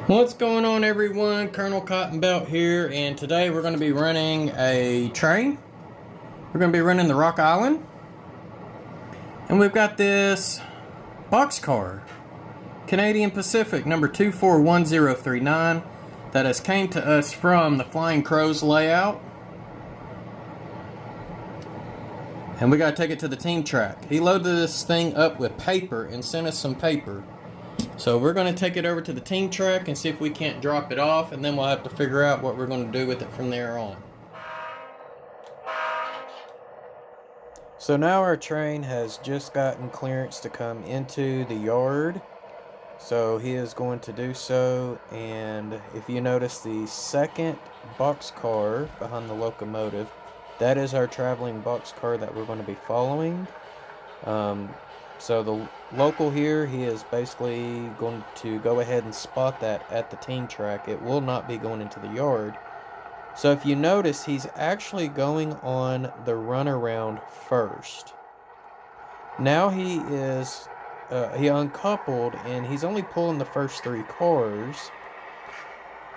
What's going on, everyone? Colonel Cotton Belt here, and today we're going to be running a train. We're going to be running the Rock Island, and we've got this boxcar, Canadian Pacific number 241039, that has came to us from the Flying Crows layout, and we got to take it to the team track. He loaded this thing up with paper and sent us some paper. So we're going to take it over to the team track and see if we can't drop it off, and then we'll have to figure out what we're going to do with it from there on. So now our train has just gotten clearance to come into the yard. So he is going to do so, and if you notice the second boxcar behind the locomotive, that is our traveling boxcar that we're going to be following. So the local here, he is basically going to go ahead and spot that at the team track. It will not be going into the yard. So if you notice, he's actually going on the runaround first. Now he is, he uncoupled, and he's only pulling the first three cars.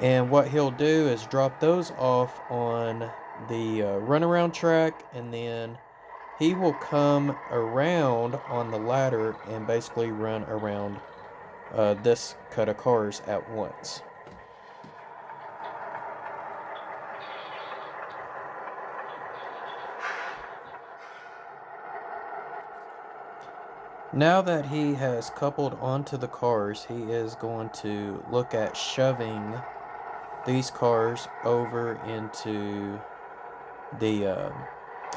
And what he'll do is drop those off on the runaround track, and then he will come around on the ladder and basically run around this cut of cars at once. Now that he has coupled onto the cars, he is going to look at shoving these cars over into the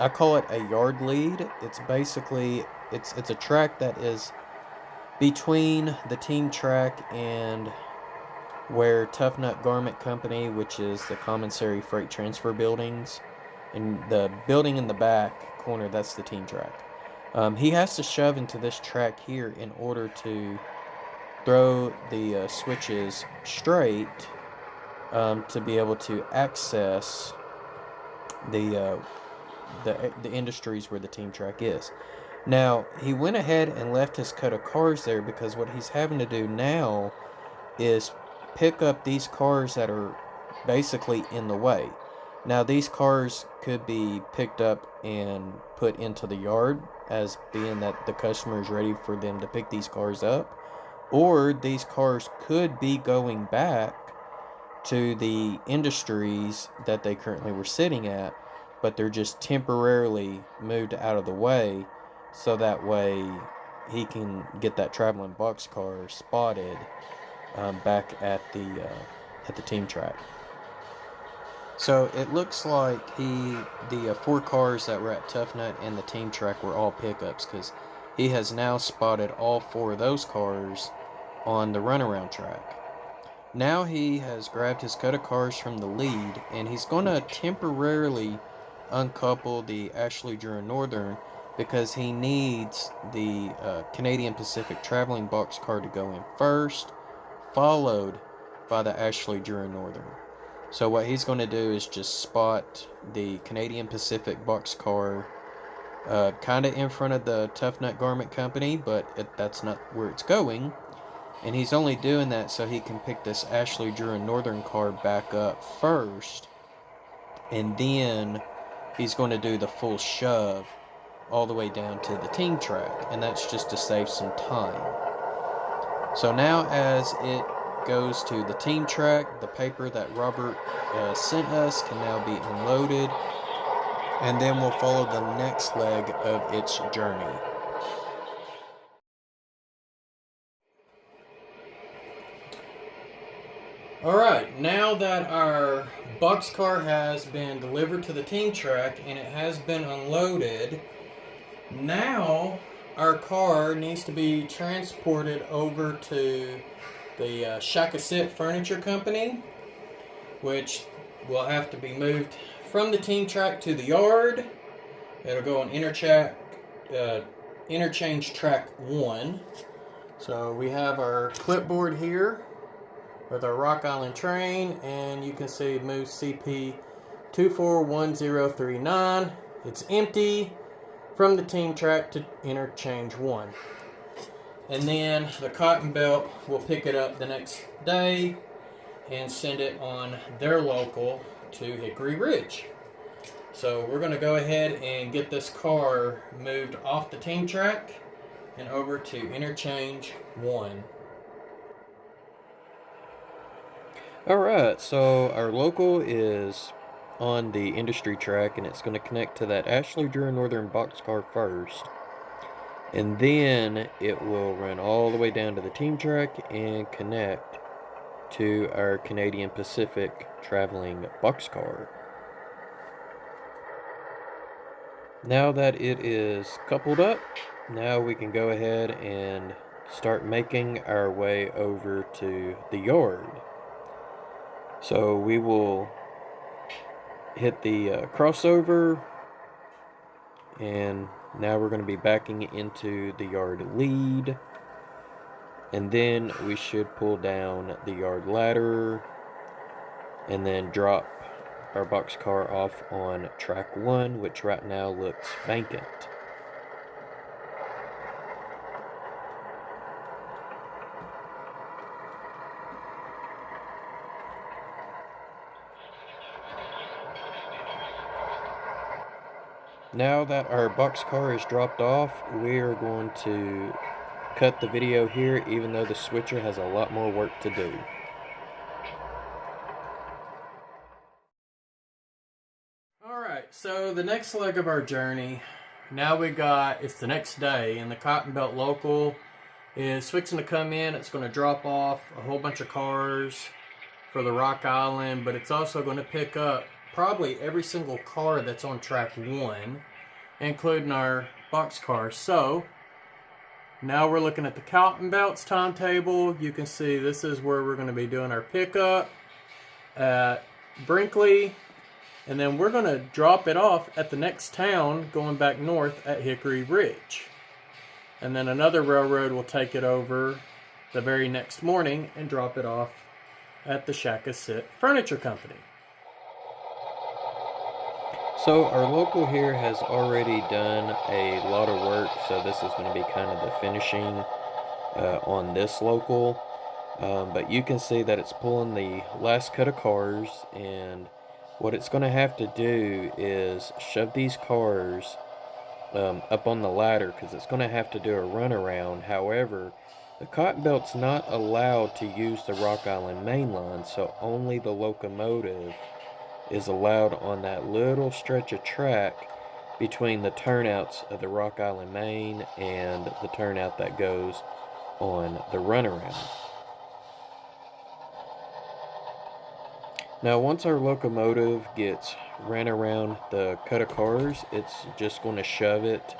I call it a yard lead. It's basically, it's a track that is between the team track and where Tough Nut Garment Company, which is the commissary freight transfer buildings, and the building in the back corner, that's the team track. He has to shove into this track here in order to throw the switches straight to be able to access the industries where the team track is. Now, he went ahead and left his cut of cars there because what he's having to do now is pick up these cars that are basically in the way. Now, these cars could be picked up and put into the yard as being that the customer is ready for them to pick these cars up, or these cars could be going back to the industries that they currently were sitting at, but they're just temporarily moved out of the way, so that way he can get that traveling boxcar spotted back at the team track. So it looks like the 4 cars that were at Tough Nut and the team track were all pickups, because he has now spotted all 4 of those cars on the runaround track. Now he has grabbed his cut of cars from the lead, and he's going to temporarily uncouple the Ashley Drew Northern because he needs the Canadian Pacific traveling boxcar to go in first, followed by the Ashley Drew Northern. So what he's going to do is just spot the Canadian Pacific boxcar kind of in front of the Tough Nut Garment Company, but that's not where it's going. And he's only doing that so he can pick this Ashley Drew Northern car back up first, and then he's going to do the full shove all the way down to the team track, and that's just to save some time. So now as it goes to the team track, the paper that Robert sent us can now be unloaded, and then we'll follow the next leg of its journey. Alright, now that our boxcar has been delivered to the team track and it has been unloaded, now our car needs to be transported over to the Shakasit Furniture Company, which will have to be moved from the team track to the yard. It'll go on Interchange Track 1. So we have our clipboard here with our Rock Island train, and you can see move CP 241039. It's empty from the team track to Interchange 1. And then the Cotton Belt will pick it up the next day and send it on their local to Hickory Ridge. So we're going to go ahead and get this car moved off the team track and over to Interchange 1. Alright, so our local is on the industry track, and it's going to connect to that Ashley Drew Northern Boxcar first. And then it will run all the way down to the team track and connect to our Canadian Pacific Traveling Boxcar. Now that it is coupled up, now we can go ahead and start making our way over to the yard. So we will hit the crossover, and now we're going to be backing into the yard lead, and then we should pull down the yard ladder and then drop our boxcar off on track 1, which right now looks vacant. Now that our boxcar is dropped off, we are going to cut the video here, even though the switcher has a lot more work to do. Alright, so the next leg of our journey, now it's the next day, and the Cotton Belt local is fixing to come in. It's going to drop off a whole bunch of cars for the Rock Island, but it's also going to pick up probably every single car that's on track 1, including our boxcar. So now we're looking at the Cotton Belt's timetable. You can see this is where we're going to be doing our pickup at Brinkley, and then we're going to drop it off at the next town going back north at Hickory Ridge. And then another railroad will take it over the very next morning and drop it off at the Shakasit Furniture Company. So our local here has already done a lot of work, so this is going to be kind of the finishing on this local. But you can see that it's pulling the last cut of cars, and what it's going to have to do is shove these cars up on the ladder, because it's going to have to do a runaround. However, the Cotton Belt's not allowed to use the Rock Island main line, so only the locomotive is allowed on that little stretch of track between the turnouts of the Rock Island main and the turnout that goes on the runaround. Now once our locomotive gets ran around the cut of cars, it's just going to shove it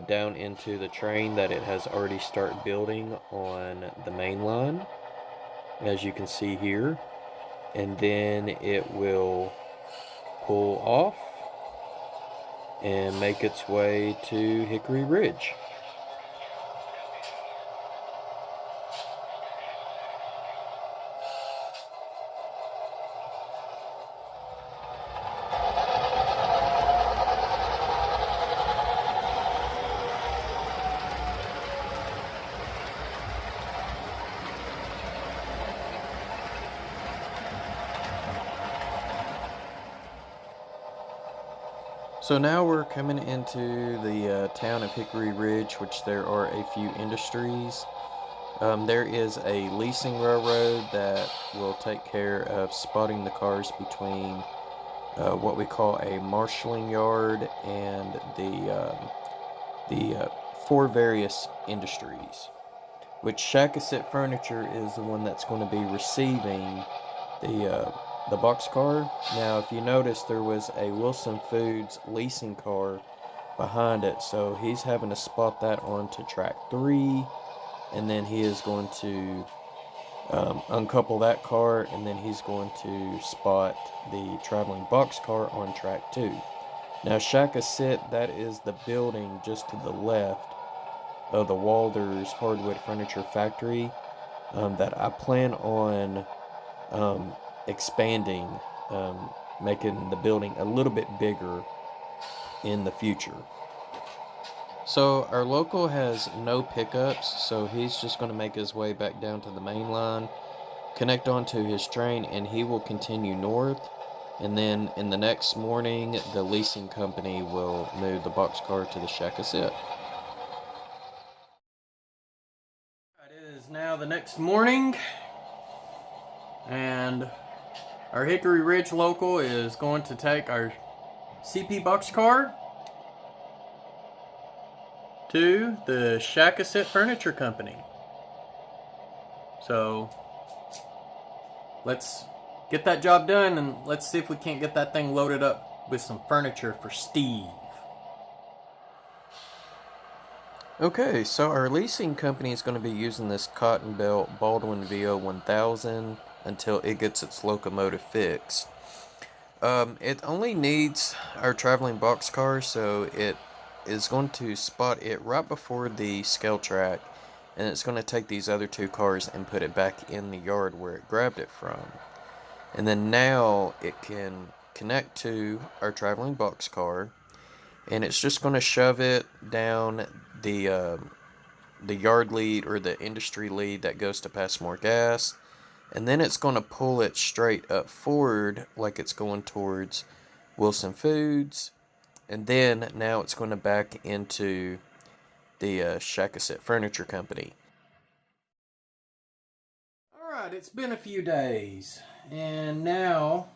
down into the train that it has already started building on the main line, as you can see here. And then it will pull off and make its way to Hickory Ridge. So now we're coming into the town of Hickory Ridge, which there are a few industries. There is a leasing railroad that will take care of spotting the cars between what we call a marshalling yard and the four various industries, which Shakasit Furniture is the one that's going to be receiving the boxcar. Now, if you notice, there was a Wilson Foods leasing car behind it, so he's having to spot that onto track 3, and then he is going to uncouple that car, and then he's going to spot the traveling boxcar on track 2. Now, Shakasit, that is the building just to the left of the Walder's Hardwood Furniture Factory that I plan on expanding, making the building a little bit bigger in the future. So our local has no pickups, so he's just going to make his way back down to the main line, connect onto his train, and he will continue north. And then in the next morning, the leasing company will move the boxcar to the shack of sit. It is now the next morning, and our Hickory Ridge local is going to take our CP boxcar to the Shack of Sit Furniture Company. So let's get that job done, and let's see if we can't get that thing loaded up with some furniture for Steve. Okay, so our leasing company is going to be using this Cotton Belt Baldwin VO 1000 until it gets its locomotive fixed. It only needs our traveling boxcar, so it is going to spot it right before the scale track, and it's going to take these other two cars and put it back in the yard where it grabbed it from. And then now it can connect to our traveling boxcar, and it's just going to shove it down the yard lead or the industry lead that goes to Passmore Gas, and then it's going to pull it straight up forward like it's going towards Wilson Foods, and then now it's going to back into the Shack of Sit Furniture Company. Alright, it's been a few days, and now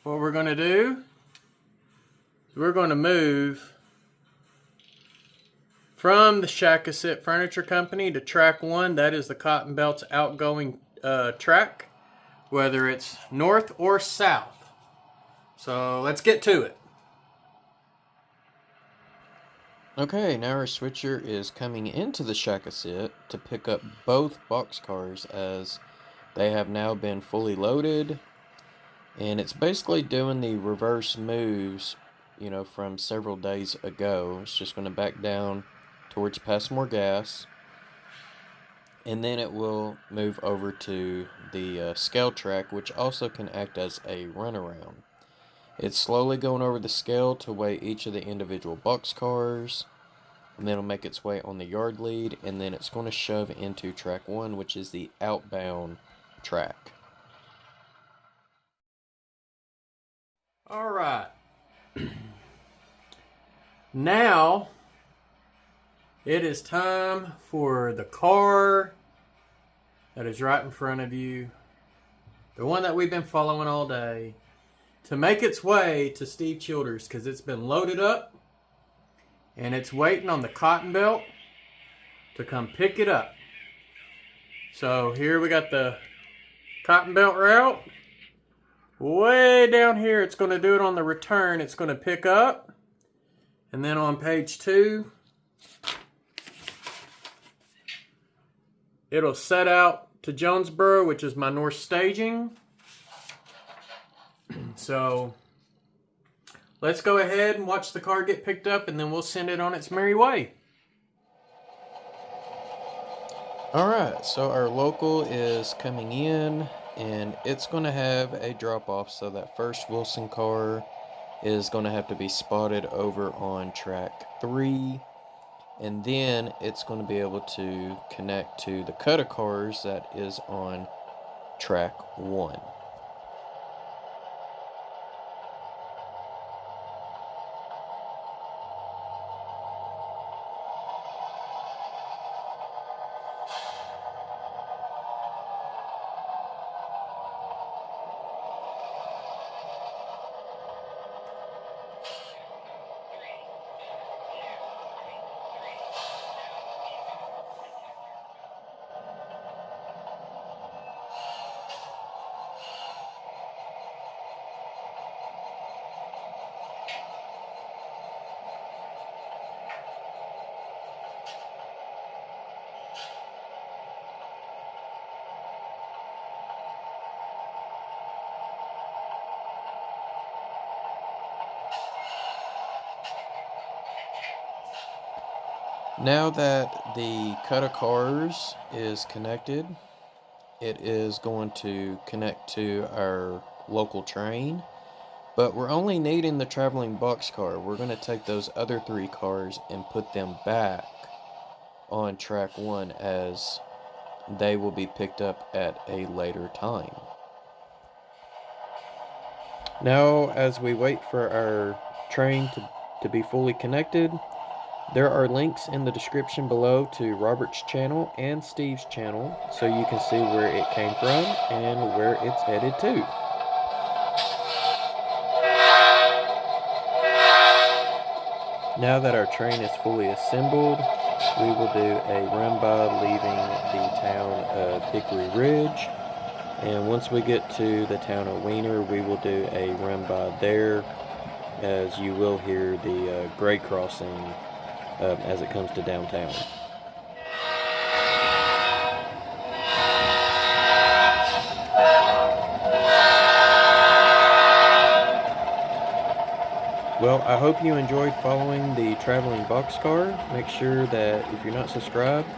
what we're going to do is we're going to move from the Shack of Sit Furniture Company to track 1. That is the Cotton Belt's outgoing track, whether it's north or south. So let's get to it. Okay, now our switcher is coming into the Shack of Sit to pick up both boxcars, as they have now been fully loaded, and it's basically doing the reverse moves, from several days ago. It's just going to back down towards Passmore Gas, and then it will move over to the scale track, which also can act as a runaround. It's slowly going over the scale to weigh each of the individual boxcars, and then it'll make its way on the yard lead, and then it's going to shove into track 1, which is the outbound track. Alright. Now it is time for the car that is right in front of you, the one that we've been following all day, to make its way to Steve Childers, because it's been loaded up and it's waiting on the Cotton Belt to come pick it up. So here we got the Cotton Belt route. Way down here, it's going to do it on the return. It's going to pick up, and then on page 2, it'll set out to Jonesboro, which is my north staging. So let's go ahead and watch the car get picked up, and then we'll send it on its merry way. Alright, so our local is coming in, and it's going to have a drop-off, so that first Wilson car is going to have to be spotted over on track 3, and then it's going to be able to connect to the cut of cars that is on track 1. Now that the cut of cars is connected, it is going to connect to our local train, but we're only needing the traveling boxcar. We're going to take those other 3 cars and put them back on track 1 as they will be picked up at a later time. Now, as we wait for our train to be fully connected, there are links in the description below to Robert's channel and Steve's channel, so you can see where it came from and where it's headed to. Now that our train is fully assembled, we will do a run-by leaving the town of Hickory Ridge. And once we get to the town of Wiener, we will do a run-by there, as you will hear the grade crossing as it comes to downtown. Well, I hope you enjoyed following the Traveling Boxcar. Make sure that if you're not subscribed,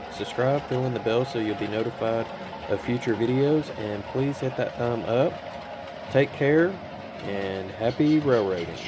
fill in the bell so you'll be notified of future videos, and please hit that thumb up. Take care, and happy railroading.